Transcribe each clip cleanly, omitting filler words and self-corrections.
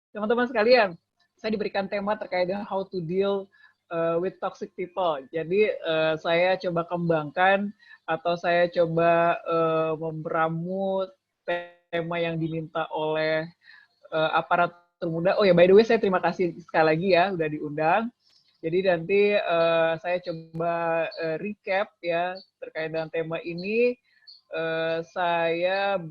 Teman-teman sekalian, saya diberikan tema terkait dengan how to deal with toxic people. Jadi saya coba kembangkan atau saya coba memperamu tema yang diminta oleh aparatur muda. Oh ya, by the way, saya terima kasih sekali lagi ya udah diundang. Jadi nanti saya coba recap ya terkait dengan tema ini. Saya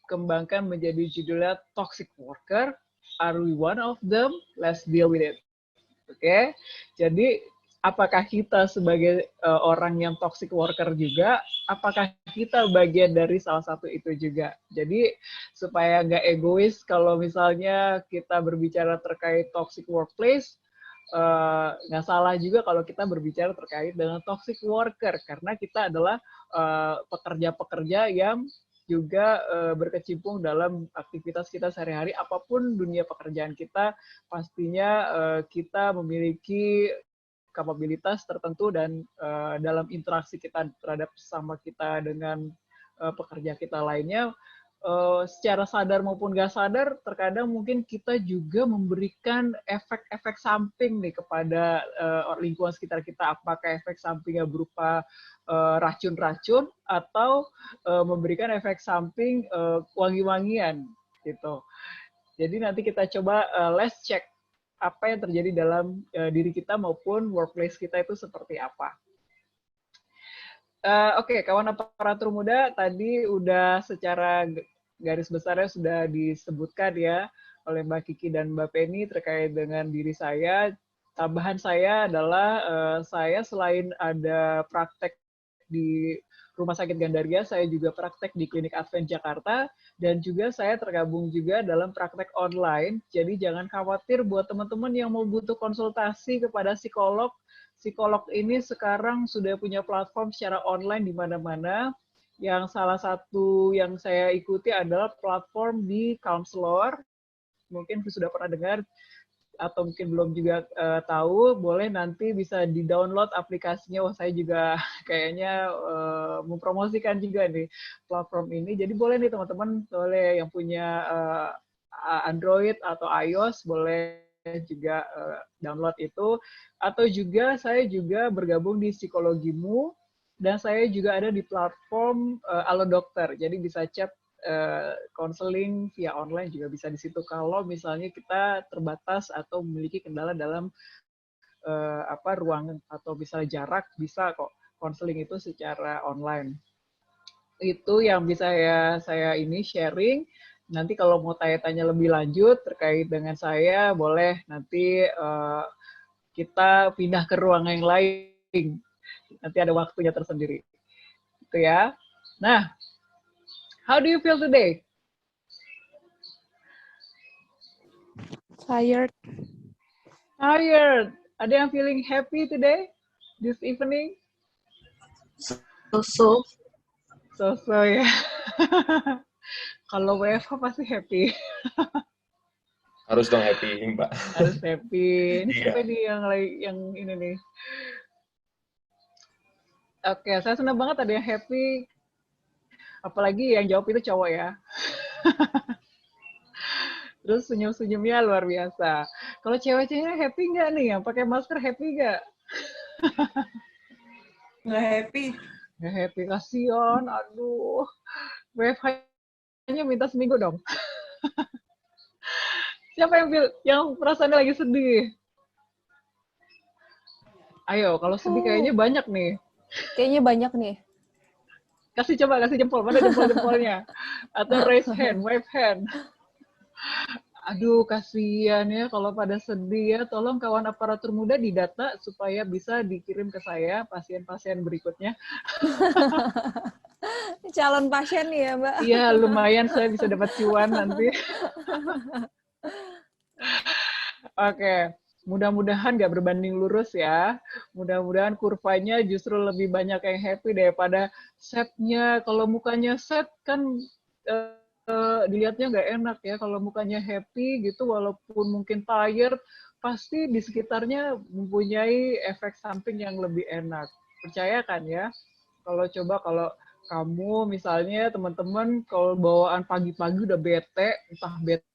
kembangkan menjadi judulnya Toxic Worker. Are we one of them? Let's deal with it. Oke, jadi apakah kita sebagai orang yang toxic worker juga, apakah kita bagian dari salah satu itu juga. Jadi supaya nggak egois kalau misalnya kita berbicara terkait toxic workplace, nggak salah juga kalau kita berbicara terkait dengan toxic worker, karena kita adalah pekerja-pekerja yang juga berkecimpung dalam aktivitas kita sehari-hari, apapun dunia pekerjaan kita, pastinya kita memiliki kapabilitas tertentu dan dalam interaksi kita terhadap sesama kita dengan pekerja kita lainnya, secara sadar maupun nggak sadar, terkadang mungkin kita juga memberikan efek-efek samping nih kepada lingkungan sekitar kita. Apakah efek sampingnya berupa racun-racun atau memberikan efek samping wangi-wangian gitu. Jadi nanti kita coba let's check apa yang terjadi dalam diri kita maupun workplace kita itu seperti apa. Oke, kawan aparatur muda, tadi udah secara garis besarnya sudah disebutkan ya oleh Mbak Kiki dan Mbak Penny terkait dengan diri saya. Tambahan saya adalah saya selain ada praktek di Rumah Sakit Gandaria, saya juga praktek di Klinik Advent Jakarta, dan juga saya tergabung juga dalam praktek online. Jadi jangan khawatir buat teman-teman yang mau butuh konsultasi kepada psikolog. Psikolog ini sekarang sudah punya platform secara online di mana-mana. Yang salah satu yang saya ikuti adalah platform di Counselor. Mungkin sudah pernah dengar atau mungkin belum juga tahu, boleh nanti bisa di-download aplikasinya. Wah, saya juga kayaknya mempromosikan juga nih platform ini. Jadi boleh nih teman-teman, boleh yang punya Android atau iOS, boleh juga download itu. Atau juga saya juga bergabung di Psikologimu, dan saya juga ada di platform Alo Dokter. Jadi bisa chat konseling via online juga bisa di situ kalau misalnya kita terbatas atau memiliki kendala dalam ruangan atau misalnya jarak, bisa kok konseling itu secara online. Itu yang bisa saya ini sharing. Nanti kalau mau tanya-tanya lebih lanjut terkait dengan saya, boleh nanti kita pindah ke ruangan yang lain. Nanti ada waktunya tersendiri. Itu ya. Nah, how do you feel today? Tired. Tired. Ada yang feeling happy today? This evening? So So ya. Kalau WFH pasti happy. Harus dong happy, Mbak. Harus happy. Ini Iya. siapa nih yang ini nih? Oke, saya senang banget ada yang happy. Apalagi yang jawab itu cowok ya. Terus senyum-senyumnya luar biasa. Kalau cewek-ceweknya happy nggak nih? Yang pakai masker happy nggak? nggak happy. Nggak happy, kasihan. Aduh. WFH-nya minta seminggu dong. Siapa yang perasaannya lagi sedih? Ayo, kalau sedih kayaknya banyak nih. Kayaknya banyak nih. Kasih jempol. Mana jempol-jempolnya? Atau raise hand, wave hand. Aduh, kasihan ya kalau pada sedih ya. Tolong kawan aparatur muda didata supaya bisa dikirim ke saya pasien-pasien berikutnya. Calon pasien nih ya, Mbak. Iya, lumayan saya bisa dapat cuan nanti. Oke, mudah-mudahan nggak berbanding lurus ya. Mudah-mudahan kurvanya justru lebih banyak yang happy daripada setnya. Kalau mukanya set kan dilihatnya nggak enak ya. Kalau mukanya happy gitu, walaupun mungkin tired, pasti di sekitarnya mempunyai efek samping yang lebih enak. Percaya kan ya? Kalau kamu misalnya teman-teman kalau bawaan pagi-pagi udah bete, entah bete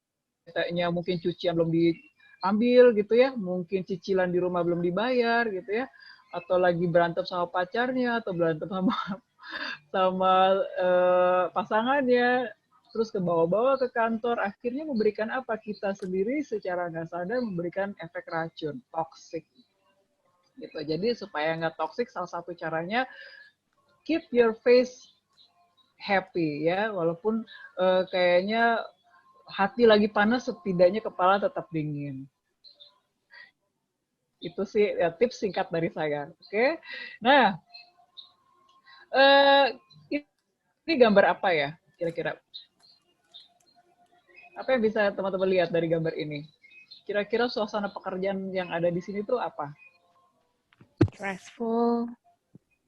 betenya mungkin cucian belum diambil gitu ya, mungkin cicilan di rumah belum dibayar gitu ya, atau lagi berantem sama pacarnya atau berantem sama pasangannya, terus ke bawah-bawah ke kantor, akhirnya memberikan apa? Kita sendiri secara nggak sadar memberikan efek racun, toxic. Gitu. Jadi supaya nggak toxic, salah satu caranya keep your face happy ya, walaupun kayaknya hati lagi panas, setidaknya kepala tetap dingin. Itu sih ya, tips singkat dari saya. Oke, nah ini gambar apa ya kira-kira? Apa yang bisa teman-teman lihat dari gambar ini? Kira-kira suasana pekerjaan yang ada di sini tuh apa?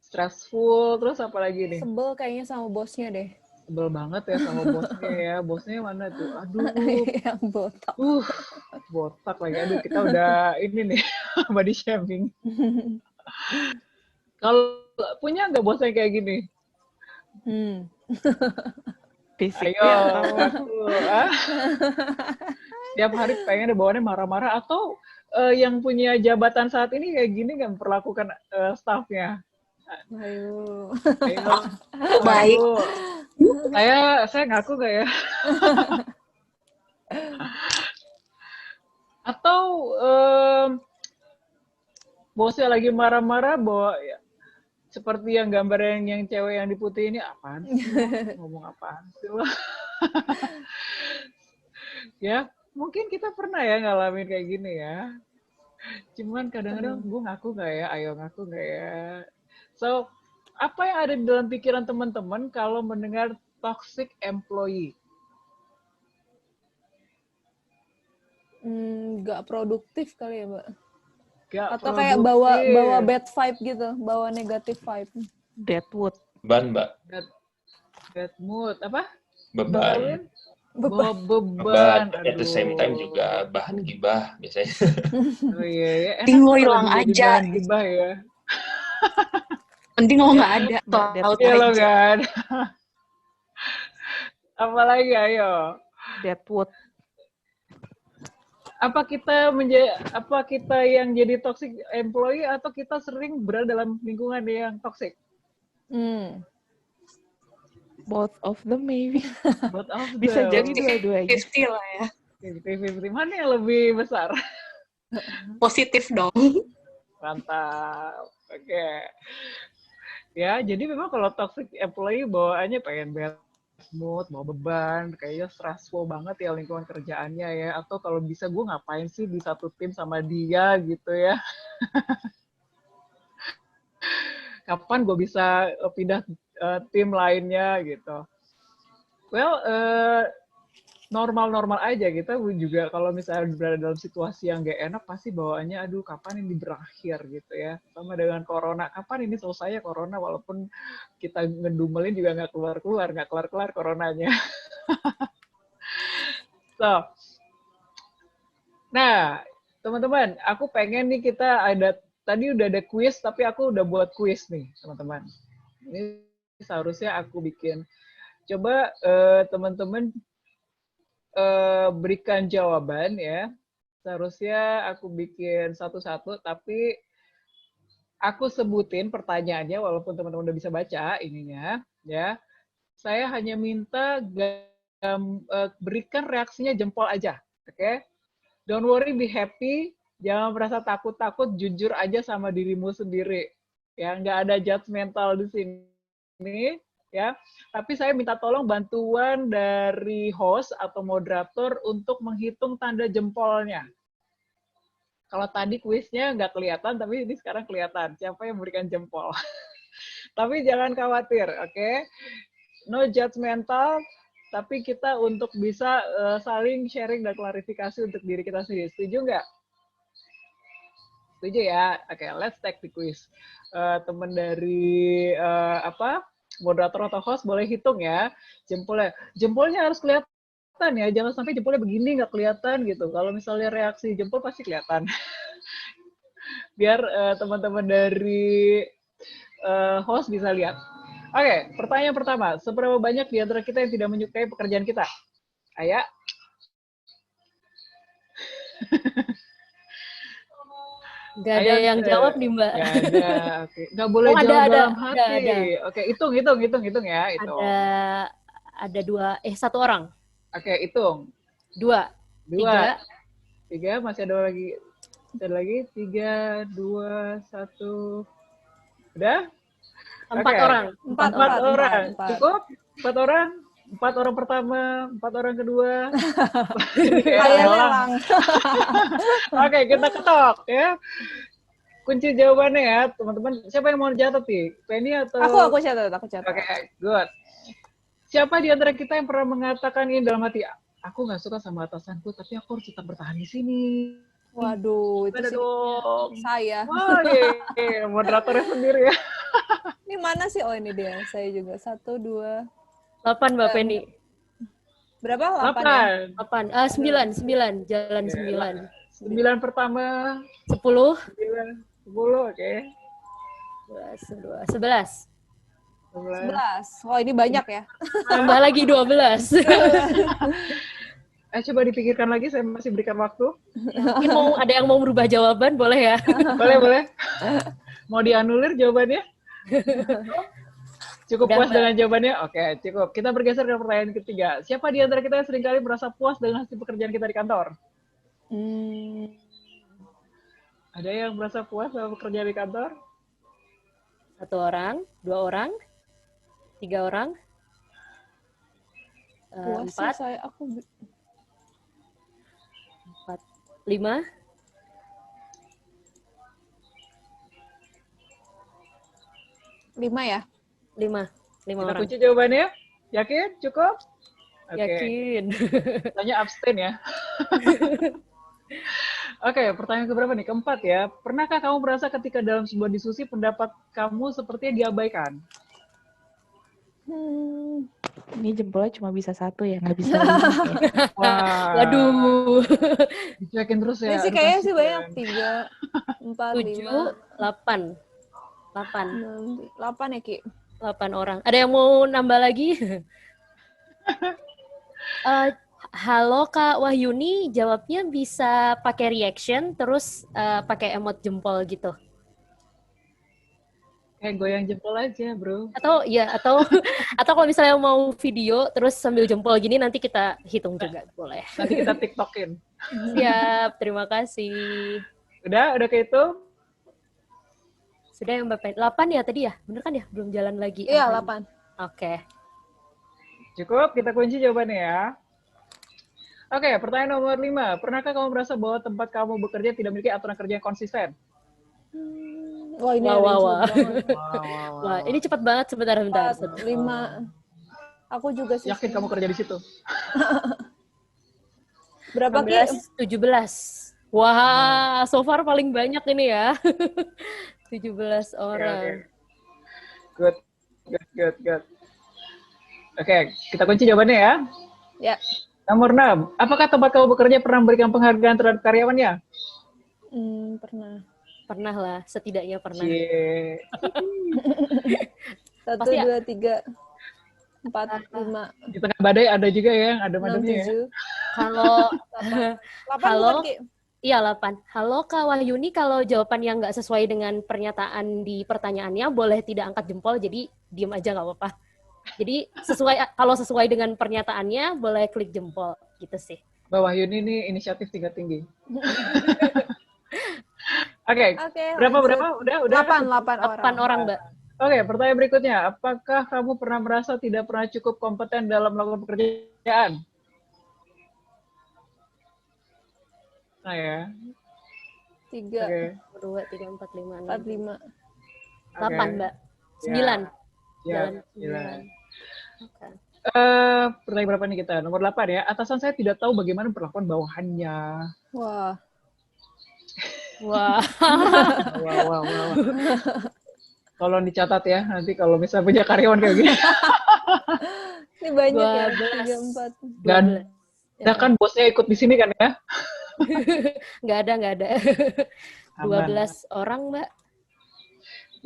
Stressful, terus apa lagi nih? Sebel kayaknya sama bosnya deh. Sebel banget ya sama bosnya ya. Bosnya mana tuh? Aduh. Yang botak. Botak lagi. Aduh, kita udah ini nih, body shaming. Kalau punya nggak bosnya kayak gini? Fisiknya Ayo, setiap hari pengen bawaannya marah-marah, atau yang punya jabatan saat ini kayak gini nggak memperlakukan staffnya? Ayo. Baik. Saya ngaku nggak ya? Atau bosnya lagi marah-marah bawa ya, seperti yang gambar yang cewek yang diputih ini, apaan sih? Ngomong apaan sih lo? Ya, mungkin kita pernah ya ngalamin kayak gini ya. Cuman kadang-kadang gue ngaku nggak ya? Ayo ngaku nggak ya? So, apa yang ada di dalam pikiran teman-teman kalau mendengar toxic employee? Nggak produktif kali ya, Mbak. Gak Atau produktif. kayak bawa bad vibe gitu, bawa negatif vibe. Deadwood. Beban, Mbak. Bad mood. Apa? Beban. Bawa Beban. beban. At the same time juga bahan gibah biasanya. Oh iya, ya. Enak Mending lo kalau hilang jadi aja. bahan gibah ya. Mending lo nggak ada. Tahu Iya lo aja. kan. Apalagi ayo. Deadwood. Apa kita yang jadi toxic employee atau kita sering berada dalam lingkungan yang toxic? Both of them maybe. Both of them. Bisa jadi dua-duanya. 50 lah ya. 50-50. Mana yang lebih besar? Positif dong. Mantap. Oke. Ya, jadi memang kalau toxic employee bawaannya pengen bad mood, bawa beban, kayaknya stressful banget ya lingkungan kerjaannya ya. Atau kalau bisa gue ngapain sih di satu tim sama dia gitu ya. Kapan gue bisa pindah tim lainnya gitu. Well, normal-normal aja kita juga kalau misalnya berada dalam situasi yang gak enak pasti bawaannya aduh kapan ini berakhir gitu ya. Sama dengan corona, kapan ini selesai ya corona, walaupun kita ngedumelin juga nggak keluar coronanya. So, nah teman-teman, aku pengen nih kita tadi udah ada quiz, tapi aku udah buat quiz nih teman-teman. Ini seharusnya aku bikin. Coba teman-teman berikan jawaban ya. Seharusnya aku bikin satu-satu, tapi aku sebutin pertanyaannya walaupun teman-teman udah bisa baca ininya ya. Saya hanya minta berikan reaksinya jempol aja, oke? Don't worry, be happy. Jangan merasa takut-takut, jujur aja sama dirimu sendiri. Ya, nggak ada judgmental di sini. Ya, tapi saya minta tolong bantuan dari host atau moderator untuk menghitung tanda jempolnya. Kalau tadi kuisnya nggak kelihatan, tapi ini sekarang kelihatan. Siapa yang memberikan jempol? Tapi jangan khawatir, oke? No judgmental, tapi kita untuk bisa saling sharing dan klarifikasi untuk diri kita sendiri. Setuju nggak? Setuju ya? Oke, let's take the quiz. Teman dari moderator atau host boleh hitung ya jempolnya. Jempolnya harus kelihatan ya, jangan sampai jempolnya begini nggak kelihatan gitu. Kalau misalnya reaksi jempol pasti kelihatan. Biar teman-teman dari host bisa lihat. Oke, pertanyaan pertama. Seberapa banyak di antara kita yang tidak menyukai pekerjaan kita? Ayah. Nggak ada Ayo, yang jawab nih, Mbak. Nggak ada, oke. Nggak boleh Oh, ada, jawab ada. dalam hati. Ada. Oke, hitung ya, hitung. Ada satu orang. Oke, hitung. Dua. Tiga, masih ada lagi. Ada lagi, 3, 2, 1. Udah? Empat Oke. orang. Empat orang. Cukup? 4 orang? 4 orang pertama, 4 orang kedua. Kayak lelang. Oke, kita ketok ya. Kunci jawabannya ya, teman-teman. Siapa yang mau catat nih? Penny atau? Aku catat. Oke, good. Siapa di antara kita yang pernah mengatakan ini dalam hati, aku nggak suka sama atasanku, tapi aku harus tetap bertahan di sini. Waduh, itu Ada sih dong. saya. Wah, iya. Moderatornya sendiri ya. Ini mana sih? Oh, ini dia. Saya juga. 1, 2. 8 Mbak Penny. Berapa? 8 ya? 8. 9. Jalan 9. 9 pertama. 10. 10, oke. 11. 11. 11. Wah, ini banyak ya. Tambah lagi 12. Coba dipikirkan lagi, saya masih berikan waktu. Mungkin ada yang mau merubah jawaban, boleh ya? Boleh. Mau dianulir jawabannya? Cukup Udah, puas Mbak. dengan jawabannya? Oke, cukup. Kita bergeser ke pertanyaan ketiga. Siapa di antara kita yang seringkali merasa puas dengan hasil pekerjaan kita di kantor? Ada yang merasa puas sama pekerjaan di kantor? 1 orang, 2 orang, 3 orang, Puas sih 4, saya. 5, 5 ya? 5 Kita orang. kunci jawabannya? Yakin? Cukup? Oke. Yakin. Tanya abstain ya. Oke, pertanyaan keberapa nih? Keempat ya. Pernahkah kamu merasa ketika dalam sebuah diskusi pendapat kamu sepertinya diabaikan? Ini jempolnya cuma bisa 1 ya, nggak bisa 5 ya. Wah. Waduh. Dicuekin terus ya. Ini sih Aduh, kayaknya sih kasihan. banyak. 3, 4, 7, 8. 8 ya, Ki? 8 orang. Ada yang mau nambah lagi? Halo Kak Wahyuni, jawabnya bisa pakai reaction, terus pakai emot jempol gitu. Kayak goyang jempol aja, bro. Atau kalau misalnya mau video, terus sambil jempol gini, nanti kita hitung juga, boleh. Nanti kita tiktokin. Siap, terima kasih. Udah kehitung? Sudah ya Mbak Pen. 8 ya tadi ya? Bener kan ya? Belum jalan lagi. Iya, 8. Oke. Cukup, kita kunci jawabannya ya. Oke, pertanyaan nomor 5. Pernahkah kamu merasa bahwa tempat kamu bekerja tidak memiliki aturan kerja yang konsisten? Wah, ini Wah, ada wah, yang wah. cepet banget. Wah, ini cepat banget sebentar. 4, 5. Aku juga sih. Yakin kamu kerja di situ? Berapa, Ki? 16, 17. Wah, so far paling banyak ini ya. 17 orang. Oke. Good. Oke, kita kunci jawabannya ya. Ya. Nomor 6. Apakah tempat kamu bekerja pernah memberikan penghargaan terhadap karyawannya? Pernah. Pernah lah, setidaknya pernah. Cie. 1, Pasti 2, 3, 4, 5, Di tengah badai ada juga ya yang ada 6, mademnya ya. 7, Kalau 8 Halo? bukan, Ki? iya 8. Halo Kak Wahyuni, kalau jawaban yang nggak sesuai dengan pernyataan di pertanyaannya, boleh tidak angkat jempol, jadi diem aja nggak apa-apa. Jadi kalau sesuai dengan pernyataannya, boleh klik jempol, gitu sih. Mbak Wahyuni ini inisiatif tingkat tinggi. Oke, Oke, berapa? lanjut. Udah. 8 8 orang, Mbak. Oke, pertanyaan berikutnya. Apakah kamu pernah merasa tidak pernah cukup kompeten dalam melakukan pekerjaan? Nah ya. 3, Oke. 2, 3, 4, 5, 6, 4, 5. 8, Mbak. 9. Jalan 9. Oke. Pertanyaan berapa nih kita? Nomor 8 ya. Atasan saya tidak tahu bagaimana perlakuan bawahannya. Wah. Wah. Wow. Tolong dicatat ya, nanti kalau misalnya punya karyawan kayak gini. Ini banyak ya. 12. 3, 4. Dan ya kan bosnya ikut di sini kan ya? Nggak ada. Aman. 12 orang, Mbak.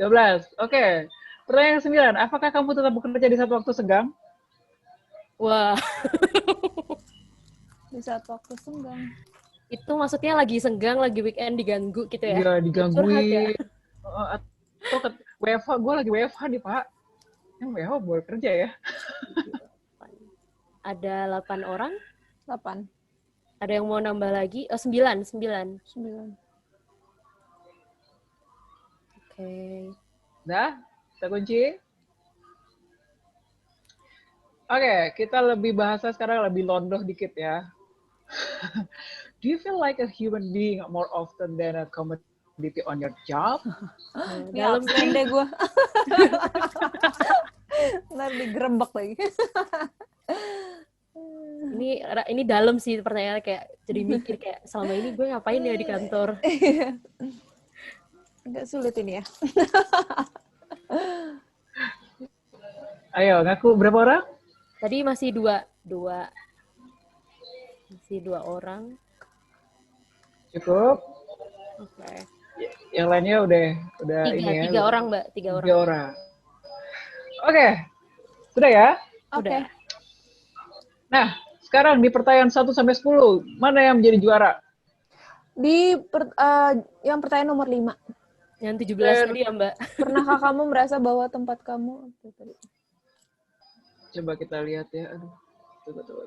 12. Oke. Pertanyaan yang 9. Apakah kamu tetap bekerja di saat waktu senggang? Wah. Di saat waktu senggang. Itu maksudnya lagi senggang, lagi weekend diganggu gitu ya? Iya, Curhat ya? digangguin. Atau WFH, gue lagi WFH nih, Pak. Yang WFH boleh kerja ya? Ada 8 orang? 8. Ada yang mau nambah lagi? Oh, 9. 9. Oke. Dah, kita kunci. Oke, kita lebih bahasa sekarang lebih londoh dikit ya. Do you feel like a human being more often than a commodity on your job? Ini Dalam absen deh gue. Ntar digerebek lagi. Ini dalam sih pertanyaannya, kayak jadi mikir kayak selama ini gue ngapain ya di kantor. Agak sulit ini ya. Ayo, ngaku berapa orang? Tadi masih dua masih 2 orang. Cukup. Oke. Yang lainnya udah ini ya. 3 orang, Mbak. 3 orang. 3 orang. Oke. Sudah ya? Oke. Udah. Nah, sekarang di pertanyaan 1 sampai 10, mana yang menjadi juara? Yang pertanyaan nomor 5. Yang 17 tadi ya, Mbak. Pernahkah kamu merasa bahwa tempat kamu Coba kita lihat ya. Aduh. Tunggu.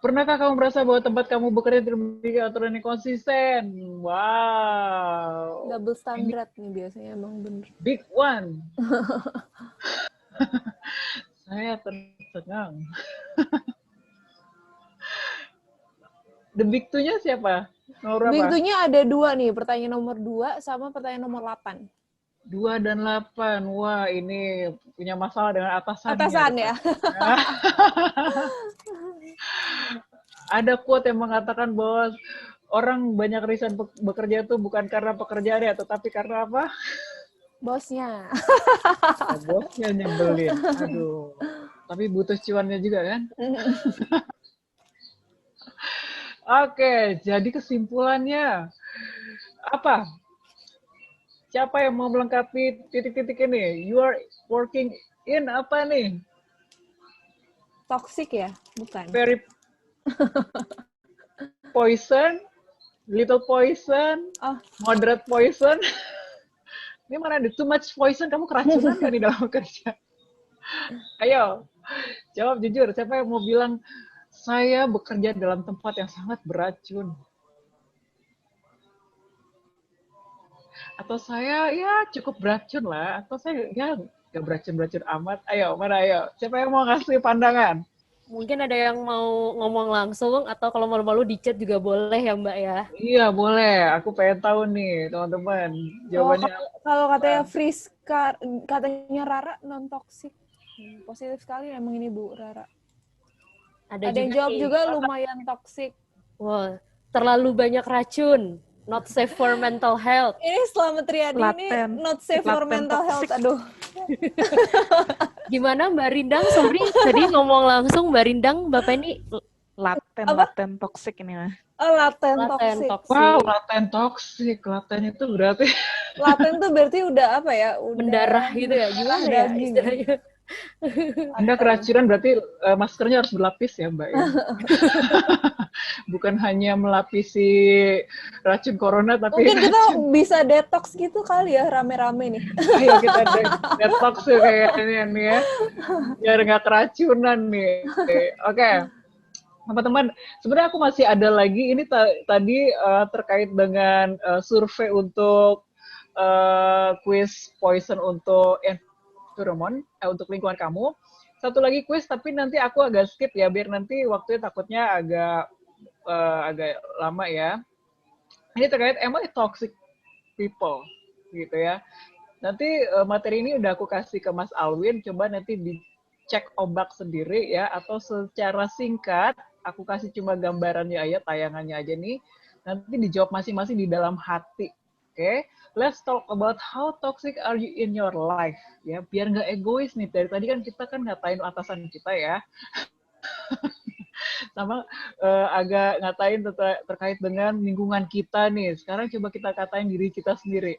Pernahkah kamu merasa bahwa tempat kamu bekerja tidak memiliki aturan yang konsisten? Wow. double standard nih biasanya, emang bener. Big one. Saya tercengang. The big two-nya siapa? Nomor Big berapa? two-nya ada 2 nih, pertanyaan nomor 2 sama pertanyaan nomor 8. 2 dan 8. Wah, ini punya masalah dengan atasannya. Atasan ya? Ada quote yang mengatakan bahwa orang banyak resign bekerja itu bukan karena pekerjaannya, tetapi karena apa? Bosnya. Bosnya nyebelin. Aduh. Tapi butuh cuannya juga kan? Oke, jadi kesimpulannya apa? Siapa yang mau melengkapi titik-titik ini? You are working in apa nih? Toxic ya? Bukan. Very poison, little poison, moderate poison. Ini mana ada too much poison? Kamu keracunan nggak di dalam kerja? Ayo, jawab jujur. Siapa yang mau bilang saya bekerja dalam tempat yang sangat beracun? Atau saya ya cukup beracun lah? Atau saya ya nggak beracun-beracun amat? Ayo, mana ayo? Siapa yang mau ngasih pandangan? Mungkin ada yang mau ngomong langsung, atau kalau malu-malu di chat juga boleh ya, Mbak ya. Iya, boleh. Aku pengen tahu nih, teman-teman. Jawabannya Kalau katanya Friska, katanya Rara non-toxic. Positif sekali emang ini Bu Rara. Ada yang jawab nih. juga lumayan toxic. Wah, terlalu banyak racun. Not safe for mental health. Ini Slamet Riyadi ini not safe for mental health. Aduh. Gimana Mbak Rindang? Sorry, tadi ngomong langsung Mbak Rindang, Bapak ini laten toxic ini mah. Oh, laten laten toxic. toxic. wow, laten toxic. Laten itu berarti Laten tuh berarti udah apa ya? Udah Mendarah gitu ya, gimana ya daging. istilahnya? Anda keracunan berarti maskernya harus berlapis ya, Mbak. Ya? Bukan hanya melapisi racun corona, tapi Mungkin kita bisa detox gitu kali ya, rame-rame nih. ayo kita detox ya kayaknya nih ya. Biar nggak keracunan nih. Oke. Teman-teman, sebenarnya aku masih ada lagi. Ini tadi terkait dengan survei untuk quiz poison untuk environment, untuk lingkungan kamu. Satu lagi quiz, tapi nanti aku agak skip ya, biar nanti waktunya takutnya agak lama ya. Ini terkait am I toxic people, gitu ya. Nanti materi ini udah aku kasih ke Mas Alwin, coba nanti dicek ombak sendiri ya, atau secara singkat, aku kasih cuma gambarannya aja, tayangannya aja nih. Nanti dijawab masing-masing di dalam hati. Oke, let's talk about how toxic are you in your life, ya, biar nggak egois nih. Dari tadi kan kita kan ngatain atasan kita ya, sama agak ngatain terkait dengan lingkungan kita nih. Sekarang coba kita katain diri kita sendiri.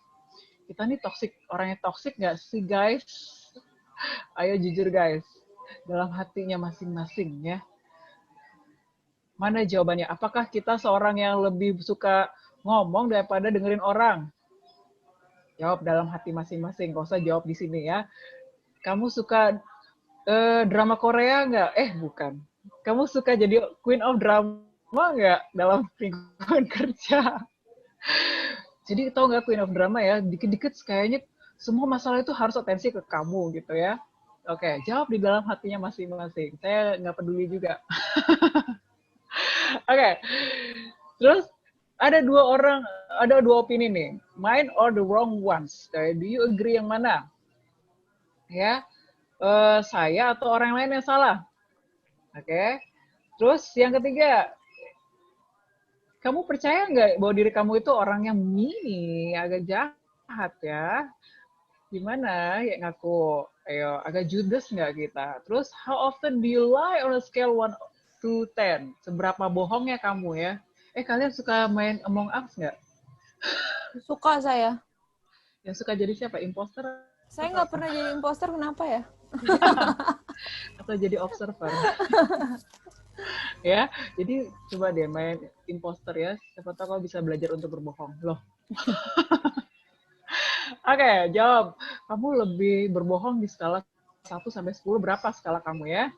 Kita nih toxic, orangnya toxic nggak sih guys? Ayo jujur guys, dalam hatinya masing-masing ya. Mana jawabannya? Apakah kita seorang yang lebih suka ngomong daripada dengerin orang? Jawab dalam hati masing-masing. Gak usah jawab di sini ya. Kamu suka drama Korea nggak? Bukan. Kamu suka jadi queen of drama nggak dalam lingkungan kerja? Jadi tau nggak queen of drama ya? Dikit-dikit kayaknya semua masalah itu harus atensi ke kamu gitu ya. Oke, jawab di dalam hatinya masing-masing. Saya nggak peduli juga. Oke. Terus ada dua opini nih. Mine or the wrong ones. Do you agree yang mana? Ya, saya atau orang lain yang salah. Oke. Terus yang ketiga, kamu percaya nggak bahwa diri kamu itu orang yang mean, agak jahat ya? Gimana ya ngaku? Ayo, agak judes nggak kita? Terus, how often do you lie on a scale 1 to 10? Seberapa bohongnya kamu ya? Kalian suka main Among Us nggak? Suka saya. Yang suka jadi siapa? Imposter? Saya nggak pernah jadi imposter, kenapa ya? Atau jadi observer? Ya, jadi coba deh main imposter ya. Siapa tahu kau bisa belajar untuk berbohong. Loh. Oke, jawab. Kamu lebih berbohong di skala 1 sampai 10 berapa skala kamu ya?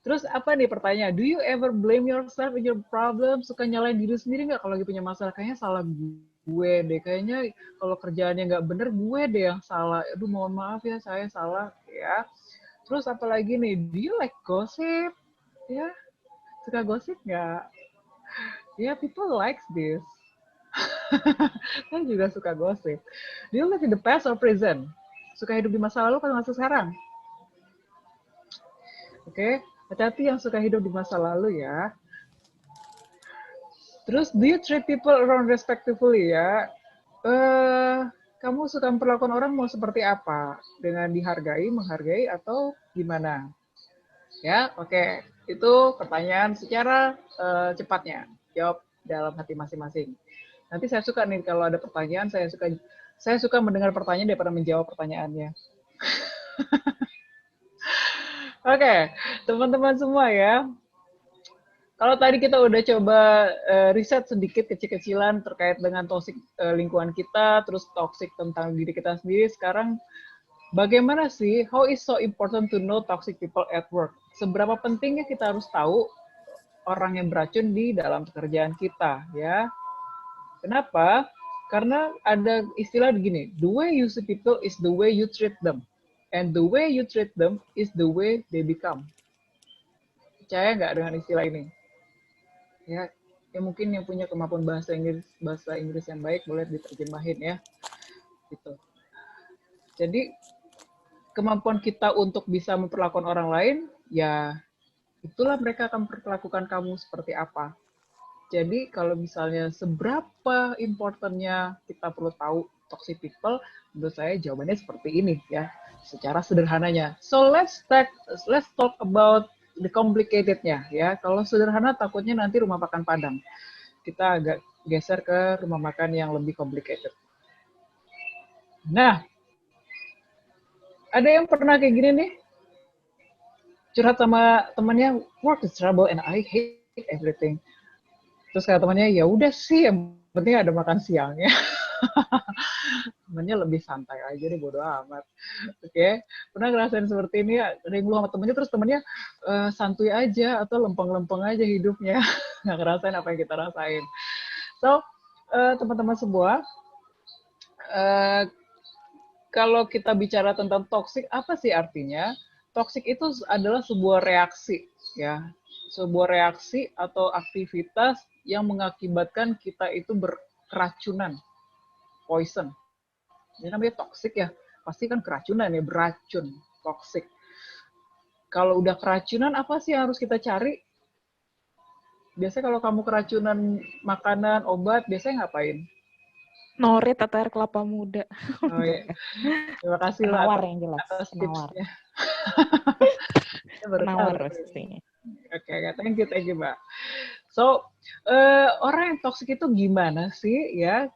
Terus apa nih pertanyaan? Do you ever blame yourself in your problem? Suka nyalain diri sendiri nggak kalau lagi punya masalah? Kayaknya salah gue deh. Kayaknya kalau kerjaannya nggak bener, gue deh yang salah. Aduh, mohon maaf ya, saya salah. Ya. Terus apa lagi nih? Do you like gossip? Ya, suka gosip nggak? Ya, people likes this. Saya juga suka gosip. Do you live in the past or present? Suka hidup di masa lalu atau masa sekarang? Oke, hati-hati yang suka hidup di masa lalu ya. Terus, do you treat people around respectfully ya? Kamu suka memperlakukan orang mau seperti apa? Dengan dihargai, menghargai, atau gimana? Ya, oke. Itu pertanyaan secara cepatnya. Jawab dalam hati masing-masing. Nanti saya suka nih kalau ada pertanyaan, saya suka mendengar pertanyaan daripada menjawab pertanyaannya. Oke, teman-teman semua ya. Kalau tadi kita udah coba riset sedikit kecil-kecilan terkait dengan toksik lingkungan kita, terus toksik tentang diri kita sendiri, sekarang bagaimana sih, how is so important to know toxic people at work? Seberapa pentingnya kita harus tahu orang yang beracun di dalam pekerjaan kita, ya. Kenapa? Karena ada istilah begini, the way you see people is the way you treat them. And the way you treat them is the way they become. Percaya nggak dengan istilah ini? Ya mungkin yang punya kemampuan bahasa Inggris yang baik boleh diterjemahin ya. Gitu. Jadi kemampuan kita untuk bisa memperlakukan orang lain, ya itulah mereka akan memperlakukan kamu seperti apa. Jadi kalau misalnya seberapa importantnya kita perlu tahu toxic people, menurut saya jawabannya seperti ini ya, secara sederhananya. So let's talk about the complicated-nya ya. Kalau sederhana takutnya nanti rumah makan Padang. Kita agak geser ke rumah makan yang lebih complicated. Nah, ada yang pernah kayak gini nih, curhat sama temannya, work is trouble and I hate everything. Terus kata temannya, ya udah sih, yang penting ada makan siangnya. Temannya lebih santai aja deh, bodo amat. Oke, pernah ngerasain seperti ini ya? Ada yang ngeluh sama temennya, terus temennya santuy aja atau lempeng-lempeng aja hidupnya, nggak ngerasain apa yang kita rasain. So, teman-teman semua, kalau kita bicara tentang toxic, apa sih artinya? Toxic itu adalah sebuah reaksi, ya, sebuah reaksi atau aktivitas yang mengakibatkan kita itu berkeracunan, poison. Ini namanya toxic ya, pasti kan keracunan ya, beracun, toxic. Kalau udah keracunan, apa sih yang harus kita cari? Biasanya kalau kamu keracunan makanan, obat, biasanya ngapain? Norit atau air kelapa muda. Oh iya. Terima kasih lah Penawar yang jelas. atas Penawar. tipsnya. Penawar pastinya. Oke, thank you, Mbak. So, orang yang toksik itu gimana sih, ya?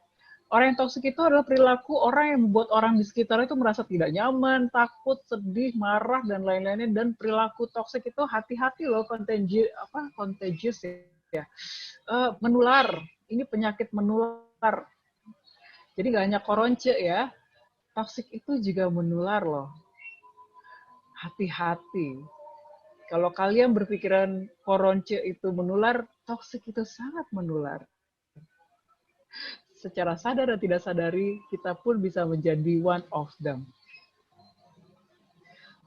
Orang yang toksik itu adalah perilaku orang yang membuat orang di sekitar itu merasa tidak nyaman, takut, sedih, marah, dan lain-lainnya. Dan perilaku toksik itu hati-hati loh, contagious Menular. Ini penyakit menular. Jadi nggak hanya koronce ya, toksik itu juga menular loh. Hati-hati. Kalau kalian berpikiran koronce itu menular, toksik itu sangat menular. Secara sadar dan tidak sadari, kita pun bisa menjadi one of them.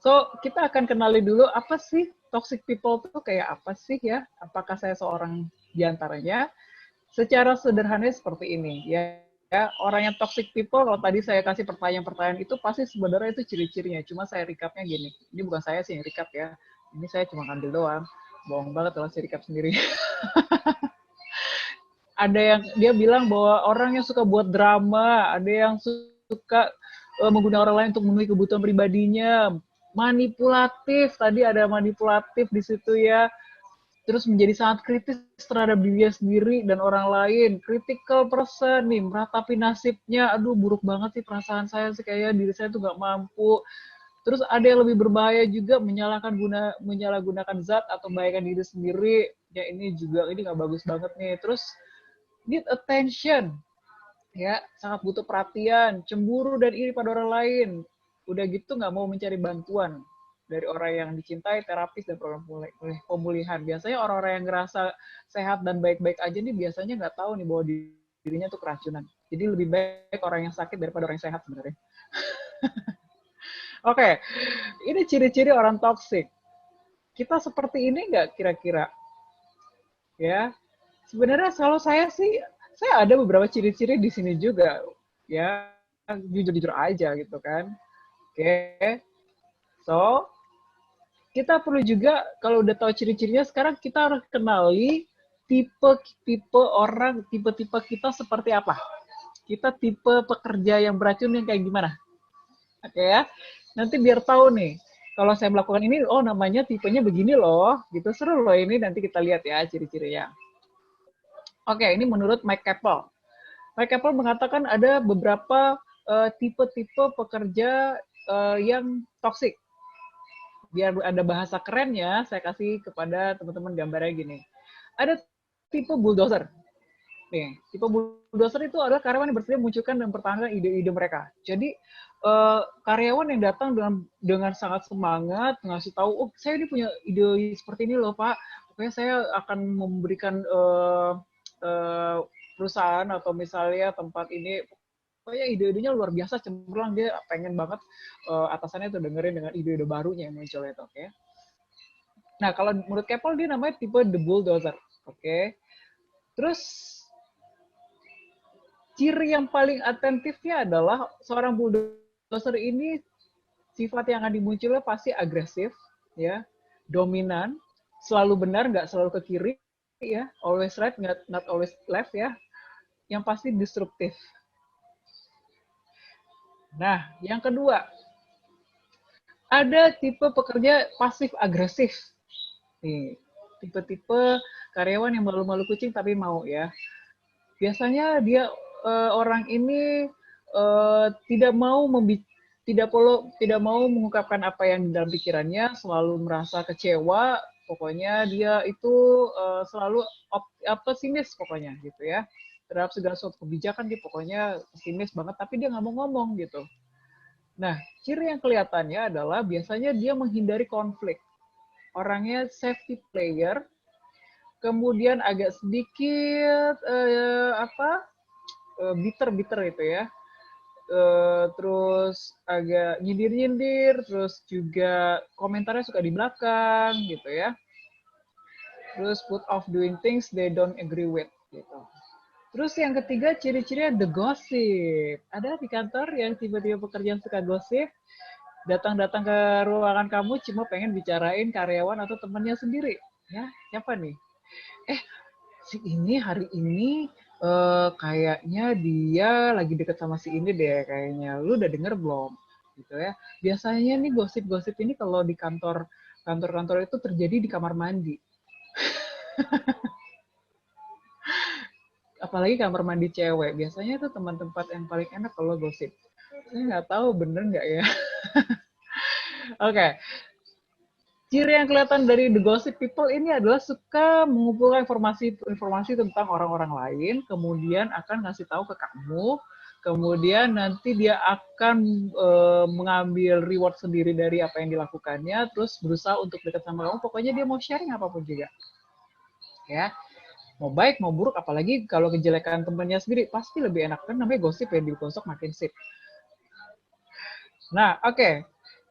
So, kita akan kenali dulu apa sih toxic people itu kayak apa sih ya? Apakah saya seorang di antaranya? Secara sederhana seperti ini ya. Orang yang toxic people, kalau tadi saya kasih pertanyaan-pertanyaan itu pasti sebenarnya itu ciri-cirinya. Cuma saya recapnya gini. Ini bukan saya sih yang recap ya. Ini saya cuma ambil doang. Bohong banget kalau saya recap sendiri. Ada yang dia bilang bahwa orang yang suka buat drama, ada yang suka menggunakan orang lain untuk memenuhi kebutuhan pribadinya, manipulatif, tadi ada manipulatif di situ ya, terus menjadi sangat kritis terhadap dirinya sendiri dan orang lain, critical person nih, meratapi nasibnya, aduh buruk banget sih perasaan saya sih, kayak diri saya tuh gak mampu. Terus ada yang lebih berbahaya juga, menyalahgunakan zat atau membahayakan diri sendiri, ya ini juga, ini gak bagus banget nih. Terus need attention, ya sangat butuh perhatian, cemburu dan iri pada orang lain. Udah gitu nggak mau mencari bantuan dari orang yang dicintai, terapis dan program pemulihan. Biasanya orang-orang yang ngerasa sehat dan baik-baik aja nih biasanya nggak tahu nih bahwa dirinya tuh keracunan. Jadi lebih baik orang yang sakit daripada orang yang sehat sebenarnya. Oke, ini ciri-ciri orang toksik. Kita seperti ini nggak kira-kira? Ya, sebenarnya kalau saya sih, saya ada beberapa ciri-ciri di sini juga, ya jujur-jujur aja gitu kan. Oke, so kita perlu juga kalau udah tahu ciri-cirinya, sekarang kita harus kenali tipe-tipe orang, tipe-tipe kita seperti apa. Kita tipe pekerja yang beracun yang kayak gimana? Oke ya, nanti biar tahu nih. Kalau saya melakukan ini, oh namanya tipenya begini loh, gitu seru loh ini. Nanti kita lihat ya ciri-cirinya. Oke, ini menurut Mike Capel. Mike Capel mengatakan ada beberapa tipe-tipe pekerja yang toksik. Biar ada bahasa kerennya, saya kasih kepada teman-teman gambarnya gini. Ada tipe bulldozer. Nih, tipe bulldozer itu adalah karyawan yang bersedia memunculkan dan mempertahankan ide-ide mereka. Jadi karyawan yang datang dengan sangat semangat, ngasih tahu, oh saya ini punya ide seperti ini loh Pak, pokoknya saya akan memberikan perusahaan atau misalnya tempat ini, pokoknya ide-idenya luar biasa, cemerlang, dia pengen banget atasannya tuh dengerin dengan ide-ide barunya yang muncul itu, oke? Nah kalau menurut Capel dia namanya tipe the bulldozer, oke? Terus ciri yang paling atentifnya adalah seorang bulldozer ini sifat yang akan dimunculnya pasti agresif, ya, dominan, selalu benar, nggak selalu ke kiri, ya, always right, not always left, ya, yang pasti destruktif. Nah, yang kedua, ada tipe pekerja pasif agresif. Nih, tipe-tipe karyawan yang malu-malu kucing tapi mau ya. Biasanya dia orang ini tidak mau mengungkapkan apa yang dalam pikirannya, selalu merasa kecewa, pokoknya dia itu selalu pesimis pokoknya gitu ya. Terhadap segala suatu kebijakan dia pokoknya pesimis banget, tapi dia nggak mau ngomong gitu. Nah, ciri yang kelihatannya adalah biasanya dia menghindari konflik. Orangnya safety player, kemudian agak sedikit bitter itu ya. Terus agak nyindir-nyindir, terus juga komentarnya suka di belakang gitu ya. Terus put off doing things they don't agree with gitu. Terus yang ketiga ciri-cirinya the gossip. Ada di kantor yang tiba-tiba pekerjaan suka gosip, datang-datang ke ruangan kamu cuma pengen bicarain karyawan atau temannya sendiri. Ya, siapa nih? Si ini hari ini kayaknya dia lagi deket sama si ini deh kayaknya. Lu udah denger belum? Gitu ya. Biasanya nih gosip-gosip ini kalau di kantor-kantor itu terjadi di kamar mandi. Apalagi kamar mandi cewek. Biasanya itu tempat yang paling enak kalau gosip. Saya nggak tahu bener nggak ya. Oke. ciri yang kelihatan dari the gossip people ini adalah suka mengumpulkan informasi tentang orang-orang lain, kemudian akan ngasih tahu ke kamu, kemudian nanti dia akan mengambil reward sendiri dari apa yang dilakukannya, terus berusaha untuk dekat sama kamu. Pokoknya dia mau sharing apapun juga, ya. Mau baik mau buruk, apalagi kalau kejelekan temannya sendiri pasti lebih enak, kan namanya gosip ya, digosok makin sip. Nah, oke.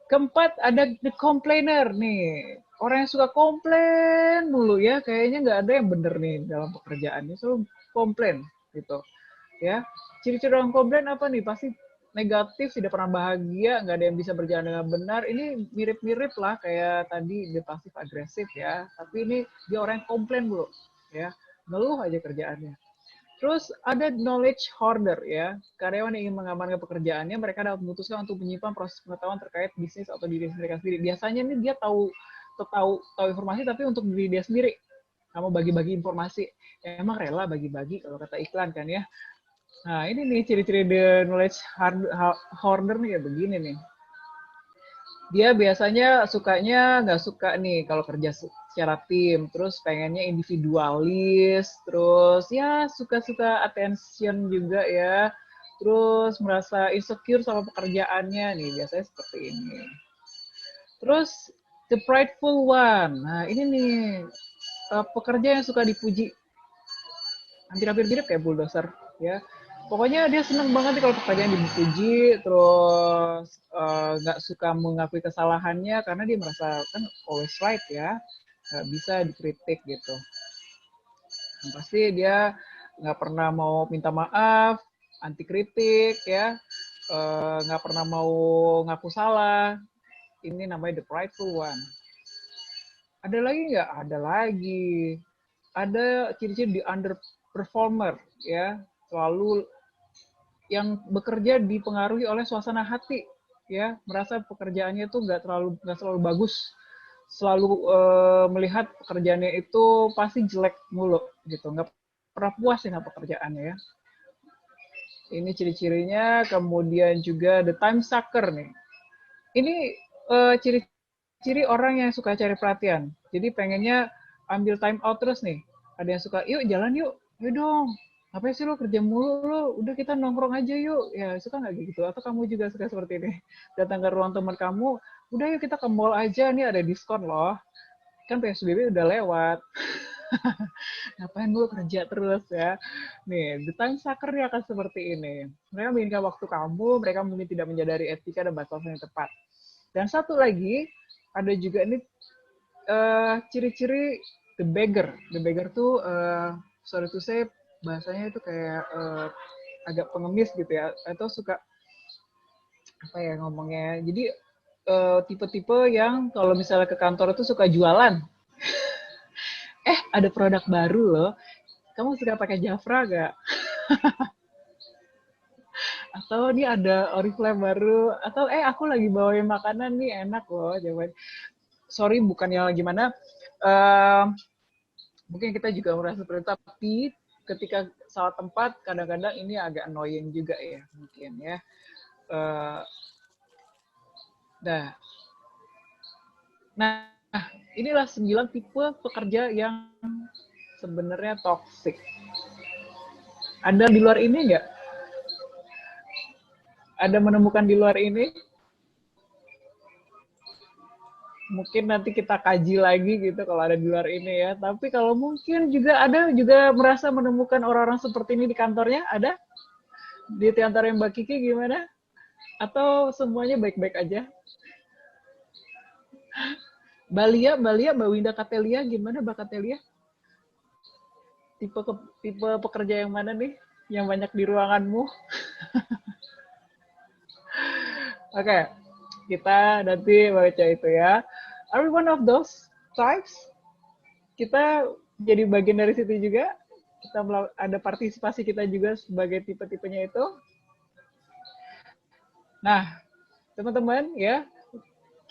Keempat, ada the complainer nih. Orang yang suka komplain mulu ya, kayaknya nggak ada yang bener nih dalam pekerjaannya, selalu komplain gitu. Ya, ciri-ciri orang komplain apa nih? Pasti negatif, tidak pernah bahagia, nggak ada yang bisa berjalan dengan benar. Ini mirip-mirip lah kayak tadi the passive agresif ya. Tapi ini dia orang yang komplain mulu, ya, ngeluh aja kerjaannya. Terus ada knowledge hoarder ya, karyawan yang ingin mengamankan pekerjaannya, mereka dapat memutuskan untuk menyimpan proses pengetahuan terkait bisnis atau diri mereka sendiri. Biasanya nih dia tahu informasi tapi untuk diri dia sendiri. Kamu bagi-bagi informasi, ya, emang rela bagi-bagi kalau kata iklan kan ya. Nah ini nih ciri-ciri the knowledge hoarder nih kayak begini nih. Dia biasanya sukanya nggak suka nih kalau kerja secara tim, terus pengennya individualis, terus ya suka-suka attention juga ya, terus merasa insecure sama pekerjaannya nih, biasanya seperti ini. Terus the prideful one, nah ini nih pekerja yang suka dipuji, hampir-hampir mirip kayak bulldozer ya. Pokoknya dia senang banget nih kalau pekerjaan dipuji, terus nggak suka mengakui kesalahannya karena dia merasa kan always right ya, nggak bisa dikritik gitu. Dan pasti dia nggak pernah mau minta maaf, anti kritik ya, nggak pernah mau ngaku salah. Ini namanya the prideful one. Ada lagi nggak? Ada lagi. Ada ciri-ciri di underperformer ya, selalu yang bekerja dipengaruhi oleh suasana hati ya, merasa pekerjaannya itu nggak selalu bagus, selalu melihat pekerjaannya itu pasti jelek mulu gitu, nggak pernah puas dengan pekerjaannya ya. Ini ciri-cirinya. Kemudian juga the time sucker nih. Ini ciri-ciri orang yang suka cari perhatian. Jadi pengennya ambil time out terus nih. Ada yang suka, yuk jalan yuk dong. Apa sih lo kerja mulu lo? Udah kita nongkrong aja yuk. Ya suka nggak gitu? Atau kamu juga suka seperti ini? Datang ke ruang teman kamu, udah yuk kita ke mall aja, nih ada diskon loh. Kan PSBB udah lewat. Ngapain lu kerja terus ya? Nih, the time sucker akan seperti ini. Mereka menginginkan waktu kamu, mereka mungkin tidak menyadari etika dan batasan yang tepat. Dan satu lagi, ada juga ini ciri-ciri the beggar. The beggar tuh, sorry to say, bahasanya itu kayak agak pengemis gitu ya, atau suka apa ya ngomongnya. Jadi tipe-tipe yang kalau misalnya ke kantor itu suka jualan. Ada produk baru loh. Kamu suka pakai Jafra gak? Atau ini ada Oriflame baru, atau aku lagi bawain makanan nih enak loh. Jawaban. Sorry bukannya gimana. Mungkin kita juga merasa seperti itu, tapi ketika salah tempat kadang-kadang ini agak annoying juga ya mungkin ya. Nah, inilah 9 tipe pekerja yang sebenarnya toxic. Ada di luar ini nggak? Ada menemukan di luar ini? Mungkin nanti kita kaji lagi gitu kalau ada di luar ini ya. Tapi kalau mungkin juga ada juga merasa menemukan orang-orang seperti ini di kantornya, ada? Di antara yang Mbak Kiki gimana? Atau semuanya baik-baik aja? Mbak Winda Katelia, gimana Mbak Katelia? Tipe pekerja yang mana nih? Yang banyak di ruanganmu? Oke, kita nanti baca itu ya. Are we one of those types? Kita jadi bagian dari situ juga. Kita ada partisipasi kita juga sebagai tipe-tipenya itu. Nah, teman-teman ya,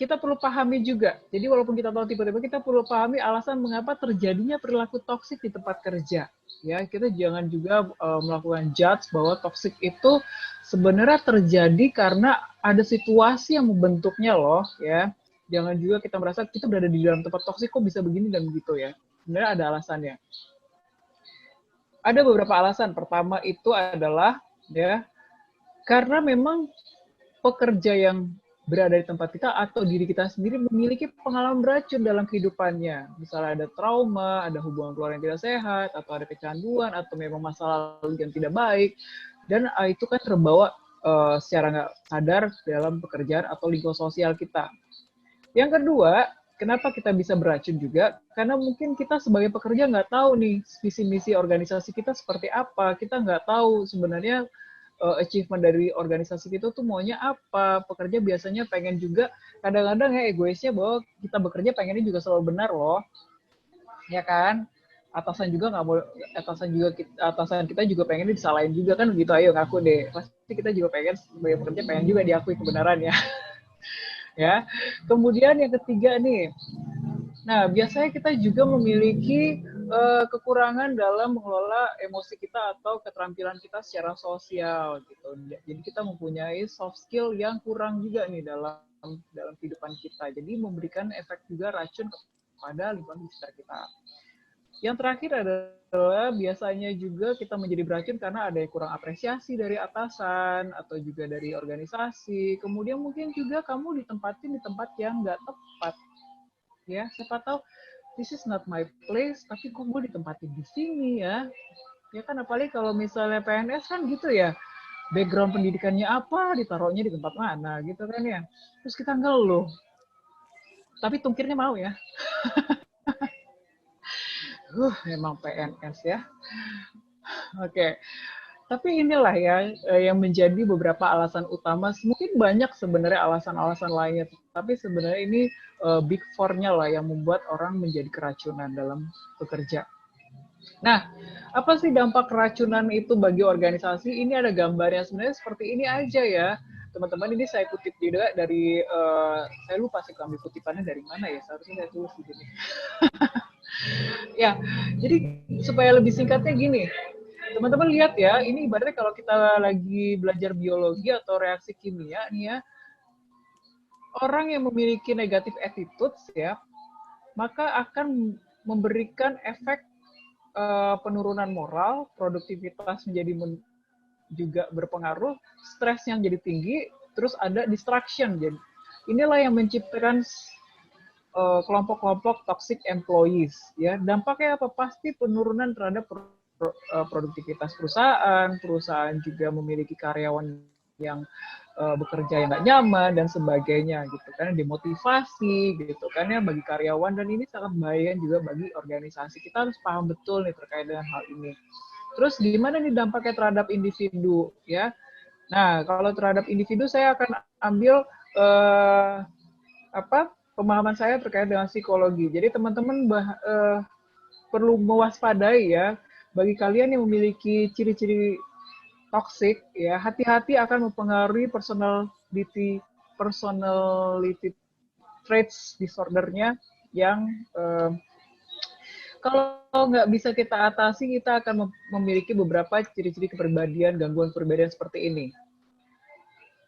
kita perlu pahami juga. Jadi walaupun kita tahu tipe-tipe, kita perlu pahami alasan mengapa terjadinya perilaku toksik di tempat kerja. Ya, kita jangan juga melakukan judge bahwa toksik itu sebenarnya terjadi karena ada situasi yang membentuknya loh, ya. Jangan juga kita merasa kita berada di dalam tempat toksik kok bisa begini dan begitu ya. Sebenarnya ada alasannya. Ada beberapa alasan. Pertama itu adalah ya karena memang pekerja yang berada di tempat kita atau diri kita sendiri memiliki pengalaman beracun dalam kehidupannya. Misalnya ada trauma, ada hubungan keluarga yang tidak sehat, atau ada kecanduan, atau memang masalah yang tidak baik. Dan itu kan terbawa secara nggak sadar dalam pekerjaan atau lingkungan sosial kita. Yang kedua, kenapa kita bisa beracun juga? Karena mungkin kita sebagai pekerja nggak tahu nih visi misi organisasi kita seperti apa. Kita nggak tahu sebenarnya achievement dari organisasi kita tuh maunya apa. Pekerja biasanya pengen juga, kadang-kadang ya egoisnya bahwa kita bekerja pengennya juga selalu benar loh. Ya kan? Atasan juga nggak mau, atasan kita juga pengennya disalahin juga kan begitu. Ayo ngaku deh. Pasti kita juga pengen sebagai pekerja pengen juga diakui kebenarannya. Ya. Kemudian yang ketiga nih. Nah, biasanya kita juga memiliki kekurangan dalam mengelola emosi kita atau keterampilan kita secara sosial gitu. Jadi kita mempunyai soft skill yang kurang juga nih dalam kehidupan kita. Jadi memberikan efek juga racun kepada lingkungan sekitar kita. Yang terakhir adalah biasanya juga kita menjadi beracun karena ada yang kurang apresiasi dari atasan atau juga dari organisasi. Kemudian mungkin juga kamu ditempatin di tempat yang nggak tepat. Ya, siapa tahu this is not my place, tapi kok gue ditempatin di sini ya. Ya kan, apalagi kalau misalnya PNS kan gitu ya. Background pendidikannya apa, ditaruhnya di tempat mana gitu kan ya. Terus kita ngeluh. Tapi tungkirnya mau ya. Emang PNS ya. Oke. Tapi inilah ya yang menjadi beberapa alasan utama. Mungkin banyak sebenarnya alasan-alasan lainnya, tapi sebenarnya ini big four-nya lah yang membuat orang menjadi keracunan dalam bekerja. Nah, apa sih dampak keracunan itu bagi organisasi? Ini ada gambarnya sebenarnya seperti ini aja ya. Teman-teman, ini saya kutip juga dari, saya lupa sih ambil kutipannya dari mana ya, seharusnya saya tulis di sini. Ya, jadi supaya lebih singkatnya gini, teman-teman lihat ya, ini ibaratnya kalau kita lagi belajar biologi atau reaksi kimia nih ya, orang yang memiliki negative attitudes ya, maka akan memberikan efek penurunan moral, produktivitas menjadi juga berpengaruh, stres yang jadi tinggi, terus ada distraction. Jadi inilah yang menciptakan kelompok-kelompok toxic employees ya. Dampaknya apa? Pasti penurunan terhadap produktivitas perusahaan juga memiliki karyawan yang bekerja yang nggak nyaman dan sebagainya gitu kan, demotivasi gitu kan ya bagi karyawan, dan ini sangat bahaya juga bagi organisasi. Kita harus paham betul nih terkait dengan hal ini. Terus gimana nih dampaknya terhadap individu ya? Nah, kalau terhadap individu saya akan ambil pemahaman saya terkait dengan psikologi. Jadi teman-teman perlu mewaspadai ya, bagi kalian yang memiliki ciri-ciri toxic ya, hati-hati akan mempengaruhi personality traits disorder-nya yang kalau nggak bisa kita atasi, kita akan memiliki beberapa ciri-ciri kepribadian, gangguan kepribadian seperti ini.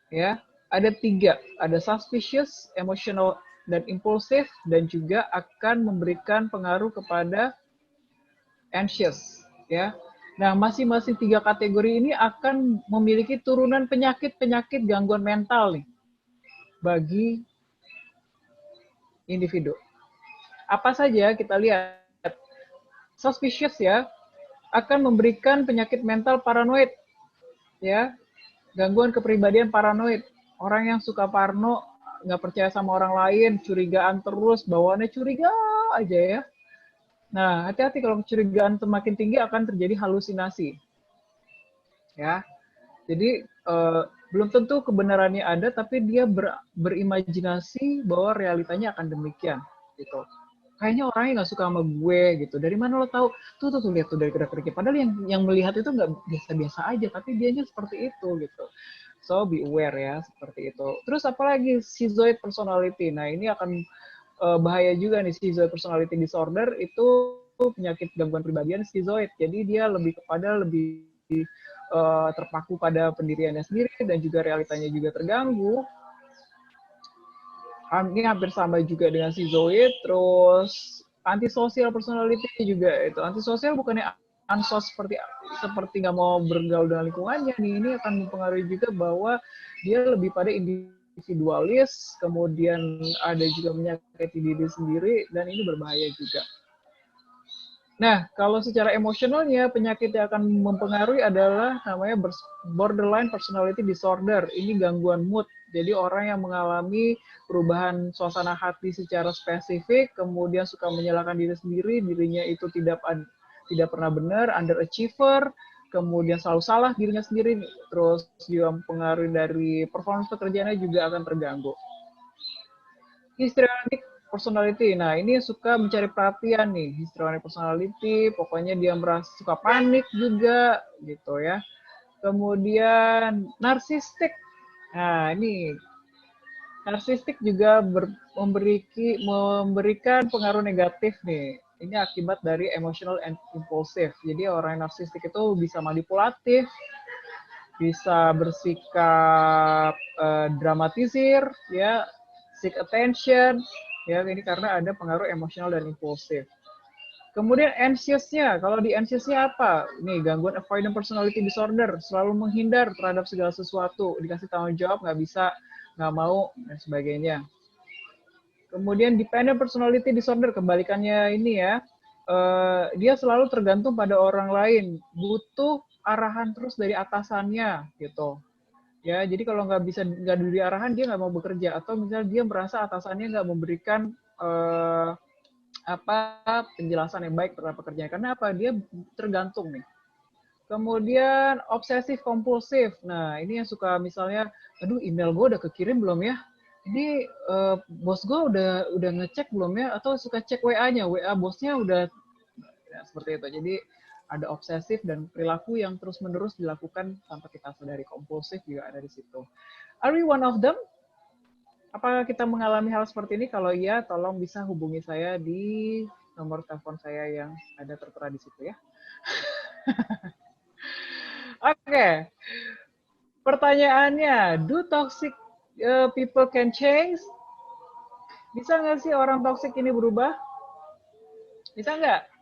Ya, ada 3, ada suspicious, emotional, dan impulsif, dan juga akan memberikan pengaruh kepada anxious. Ya, nah masing-masing 3 kategori ini akan memiliki turunan penyakit-penyakit gangguan mental nih bagi individu. Apa saja kita lihat? Suspicious ya, akan memberikan penyakit mental paranoid, ya, gangguan kepribadian paranoid. Orang yang suka parno, nggak percaya sama orang lain, curigaan terus, bawaannya curiga aja ya. Nah, hati-hati kalau kecurigaan semakin tinggi akan terjadi halusinasi. Ya, jadi belum tentu kebenarannya ada, tapi dia berimajinasi bahwa realitanya akan demikian, gitu. Kayaknya orangnya nggak suka sama gue gitu. Dari mana lo tahu? Tuh lihat tuh dari gerak-geriknya. Padahal yang melihat itu nggak biasa-biasa aja, tapi dianya seperti itu gitu. So be aware ya, seperti itu. Terus apalagi schizoid personality. Nah ini akan bahaya juga nih, schizoid personality disorder itu penyakit gangguan kepribadian schizoid. Jadi dia lebih terpaku pada pendiriannya sendiri dan juga realitanya juga terganggu. Ini hampir sama juga dengan schizoid. Terus antisocial personality juga itu. Antisocial bukannya ansos seperti nggak mau bergaul dengan lingkungannya nih. Ini akan mempengaruhi juga bahwa dia lebih pada individualis, kemudian ada juga menyakiti diri sendiri, dan ini berbahaya juga. Nah, kalau secara emosionalnya, penyakit yang akan mempengaruhi adalah namanya borderline personality disorder. Ini gangguan mood. Jadi orang yang mengalami perubahan suasana hati secara spesifik, kemudian suka menyalahkan diri sendiri, dirinya itu tidak pernah benar, underachiever, kemudian selalu salah dirinya sendiri, terus juga mempengaruhi dari performance pekerjaannya juga akan terganggu. Histrionic personality. Nah, ini suka mencari perhatian nih, histrionic personality, pokoknya dia merasa suka panik juga gitu ya. Kemudian narsistik. Nah, ini narsistik juga memberikan pengaruh negatif nih. Ini akibat dari emotional and impulsive. Jadi orang yang narsistik itu bisa manipulatif, bisa bersikap dramatisir, ya, seek attention, ya, ini karena ada pengaruh emosional dan impulsif. Kemudian anxious-nya, kalau di anxious-nya apa? Nih, gangguan avoidant personality disorder, selalu menghindar terhadap segala sesuatu, dikasih tanggung jawab, nggak bisa, nggak mau, dan sebagainya. Kemudian dependent personality disorder, kebalikannya ini ya, dia selalu tergantung pada orang lain, butuh arahan terus dari atasannya, gitu. Ya, jadi kalau nggak diberi arahan, dia nggak mau bekerja. Atau misalnya dia merasa atasannya nggak memberikan penjelasan yang baik terhadap pekerjaan. Karena apa? Dia tergantung nih. Kemudian obsesif kompulsif. Nah, ini yang suka misalnya, aduh email gue udah kekirim belum ya? Ini bos gue udah ngecek belum ya? Atau suka cek WA-nya, WA bosnya udah, ya, seperti itu. Jadi ada obsesif dan perilaku yang terus-menerus dilakukan tanpa kita sadari. Kompulsif juga ada di situ. Are we one of them? Apakah kita mengalami hal seperti ini? Kalau iya, tolong bisa hubungi saya di nomor telepon saya yang ada tertera di situ ya. Oke. Pertanyaannya, do toxic people can change? Bisa nggak sih orang toxic ini berubah? Bisa nggak?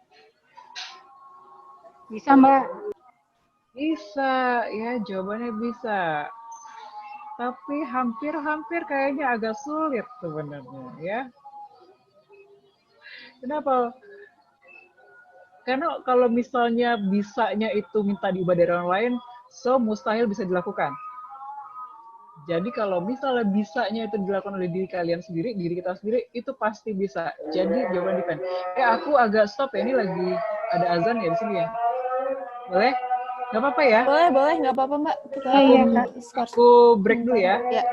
Bisa, Mbak. Bisa, ya jawabannya bisa. Tapi hampir-hampir kayaknya agak sulit sebenarnya ya. Kenapa? Karena kalau misalnya bisanya itu minta diubah dari orang lain, so mustahil bisa dilakukan. Jadi kalau misalnya bisanya itu dilakukan oleh diri kalian sendiri, diri kita sendiri, itu pasti bisa. Jadi jawaban depend. Aku agak stop ya, ini lagi ada azan ya di sini ya. Boleh? Nggak apa-apa ya? Boleh, nggak apa-apa Mbak. Kita Aku break dulu ya. Ya.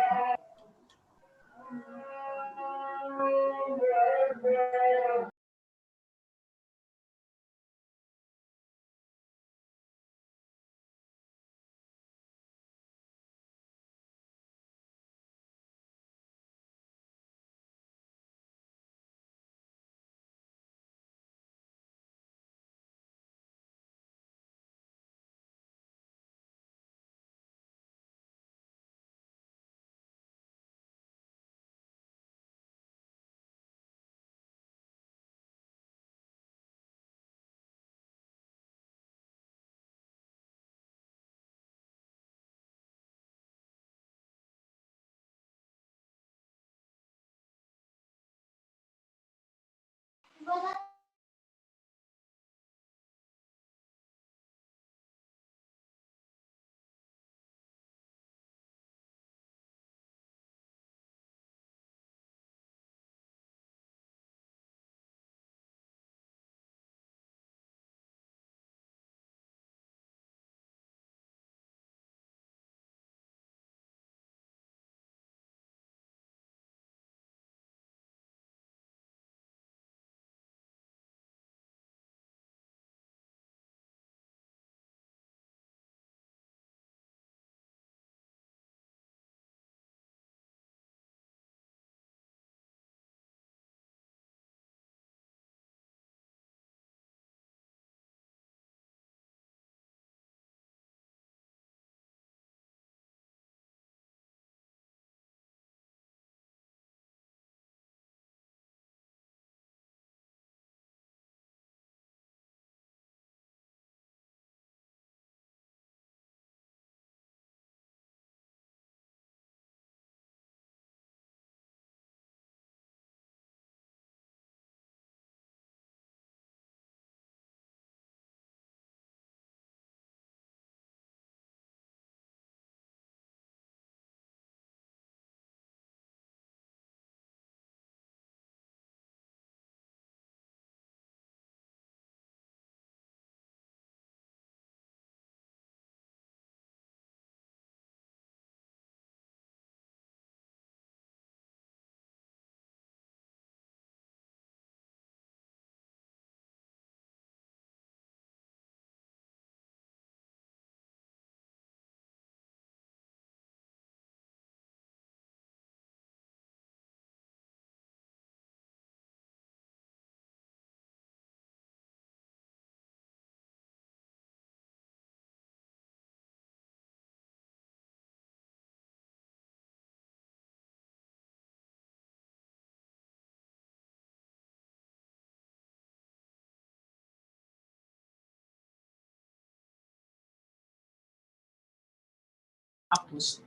Terus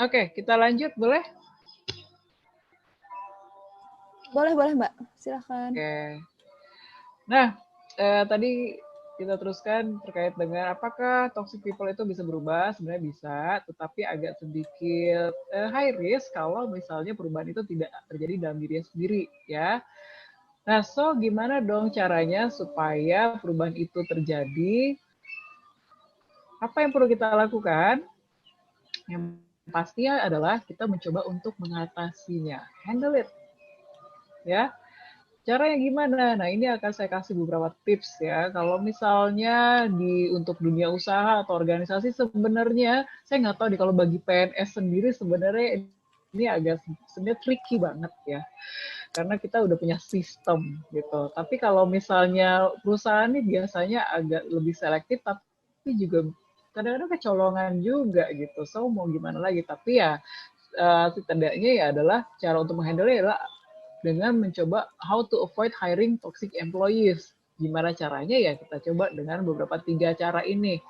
Oke, kita lanjut, boleh? Boleh, Mbak. Silakan. Oke. Nah, tadi kita teruskan terkait dengan apakah toxic people itu bisa berubah? Sebenarnya bisa, tetapi agak sedikit high risk kalau misalnya perubahan itu tidak terjadi dalam dirinya sendiri, ya. Nah, so gimana dong caranya supaya perubahan itu terjadi? Apa yang perlu kita lakukan? Yang pastinya adalah kita mencoba untuk mengatasinya, handle it, ya. Caranya gimana? Nah, ini akan saya kasih beberapa tips ya. Kalau misalnya untuk dunia usaha atau organisasi sebenarnya, saya nggak tahu nih kalau bagi PNS sendiri sebenarnya ini agak sebenarnya tricky banget ya. Karena kita udah punya sistem gitu. Tapi kalau misalnya perusahaan ini biasanya agak lebih selektif, tapi juga kadang-kadang kecolongan juga gitu. So mau gimana lagi? Tapi ya setidaknya ya adalah cara untuk menghandle adalah dengan mencoba how to avoid hiring toxic employees. Gimana caranya ya kita coba dengan beberapa 3 cara ini.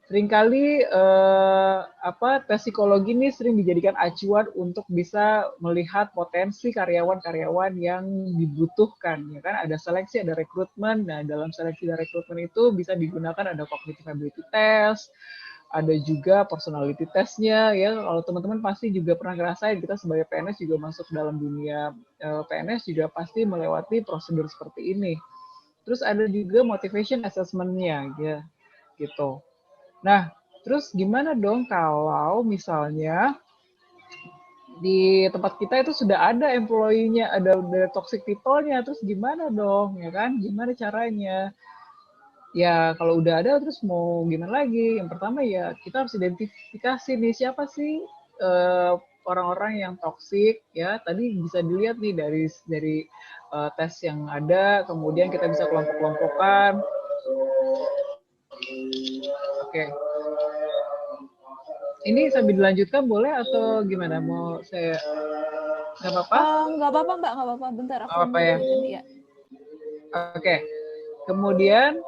Seringkali tes psikologi ini sering dijadikan acuan untuk bisa melihat potensi karyawan-karyawan yang dibutuhkan. Ya kan ada seleksi, ada rekrutmen. Nah, dalam seleksi dan rekrutmen itu bisa digunakan ada cognitive ability test, ada juga personality test-nya ya. Kalau teman-teman pasti juga pernah ngerasain kita sebagai PNS juga masuk dalam dunia PNS juga pasti melewati prosedur seperti ini. Terus ada juga motivation assessment-nya ya, gitu. Nah, terus gimana dong kalau misalnya di tempat kita itu sudah ada employee-nya, ada toxic people-nya, terus gimana dong, ya kan? Gimana caranya? Ya, kalau udah ada, terus mau gimana lagi? Yang pertama ya, kita harus identifikasi nih, siapa sih orang-orang yang toxic, ya. Tadi bisa dilihat nih dari tes yang ada, kemudian kita bisa kelompok-kelompokkan. Oke. Ini sambil dilanjutkan boleh atau gimana? Mau saya nggak apa-apa? Nggak apa-apa Mbak, nggak apa-apa. Bentar aku Apa ya? Ya. Oke. Kemudian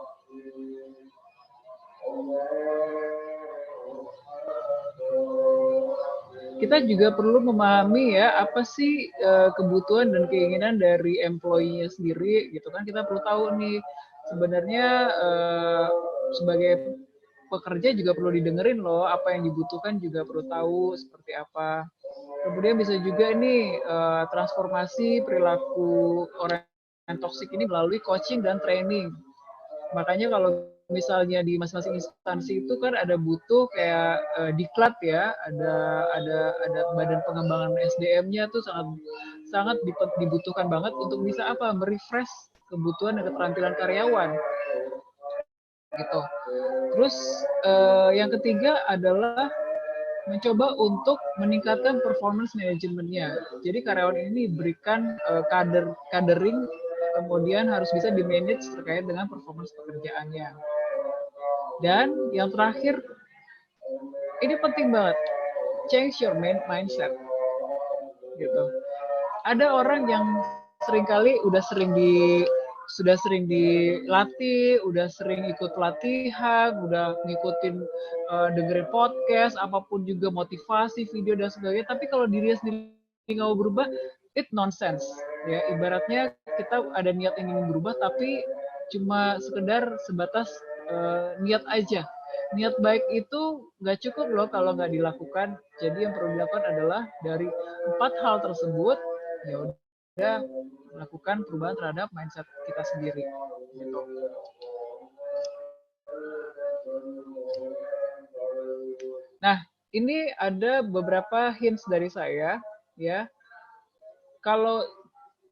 kita juga perlu memahami ya apa sih kebutuhan dan keinginan dari employee-nya sendiri gitu kan. Kita perlu tahu nih sebenarnya sebagai pekerja juga perlu didengerin loh, apa yang dibutuhkan juga perlu tahu seperti apa. Kemudian bisa juga ini transformasi perilaku orang yang toksik ini melalui coaching dan training. Makanya kalau misalnya di masing-masing instansi itu kan ada butuh kayak diklat ya, ada badan pengembangan SDM-nya tuh sangat dibutuhkan banget untuk bisa apa? Merefresh kebutuhan dan keterampilan karyawan. Gitu. Terus yang ketiga adalah mencoba untuk meningkatkan performance manajemennya. Jadi karyawan ini diberikan kadering, kemudian harus bisa di-manage terkait dengan performance pekerjaannya. Dan yang terakhir, ini penting banget, change your mindset. Gitu. Ada orang yang seringkali sudah sering dilatih, udah sering ikut pelatihan, udah ngikutin dengerin podcast, apapun juga motivasi, video dan sebagainya. Tapi kalau dirinya sendiri nggak mau berubah, it nonsense. Ya, ibaratnya kita ada niat ingin berubah, tapi cuma sekedar sebatas niat aja. Niat baik itu nggak cukup loh kalau nggak dilakukan. Jadi yang perlu dilakukan adalah dari 4 hal tersebut, ya udah melakukan perubahan terhadap mindset kita sendiri. Gitu. Nah, ini ada beberapa hints dari saya, ya. Kalau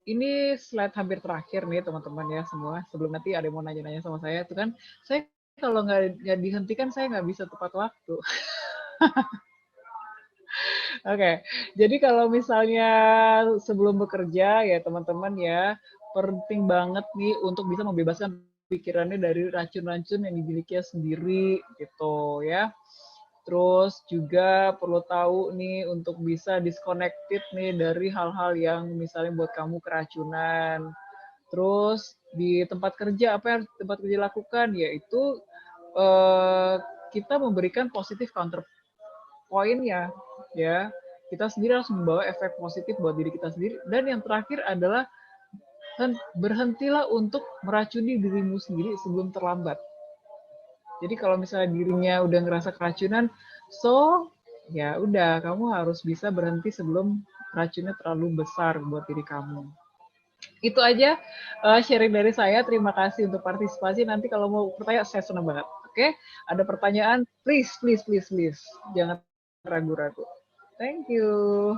ini slide hampir terakhir nih teman-teman ya semua. Sebelum nanti ada yang mau nanya-nanya sama saya, itu kan saya kalau nggak dihentikan saya nggak bisa tepat waktu. Oke, jadi kalau misalnya sebelum bekerja ya teman-teman ya, penting banget nih untuk bisa membebaskan pikirannya dari racun-racun yang dimilikinya sendiri gitu ya. Terus juga perlu tahu nih untuk bisa disconnected nih dari hal-hal yang misalnya buat kamu keracunan. Terus di tempat kerja apa yang tempat kerja lakukan yaitu eh, kita memberikan positif counterpoint ya. Kita sendiri harus membawa efek positif buat diri kita sendiri. Dan yang terakhir adalah berhentilah untuk meracuni dirimu sendiri sebelum terlambat. Jadi kalau misalnya dirinya udah ngerasa keracunan, so ya udah kamu harus bisa berhenti sebelum racunnya terlalu besar buat diri kamu. Itu aja sharing dari saya. Terima kasih untuk partisipasi. Nanti kalau mau bertanya, saya senang banget. Oke, ada pertanyaan, please, please, please, please. Jangan ragu-ragu. Thank you.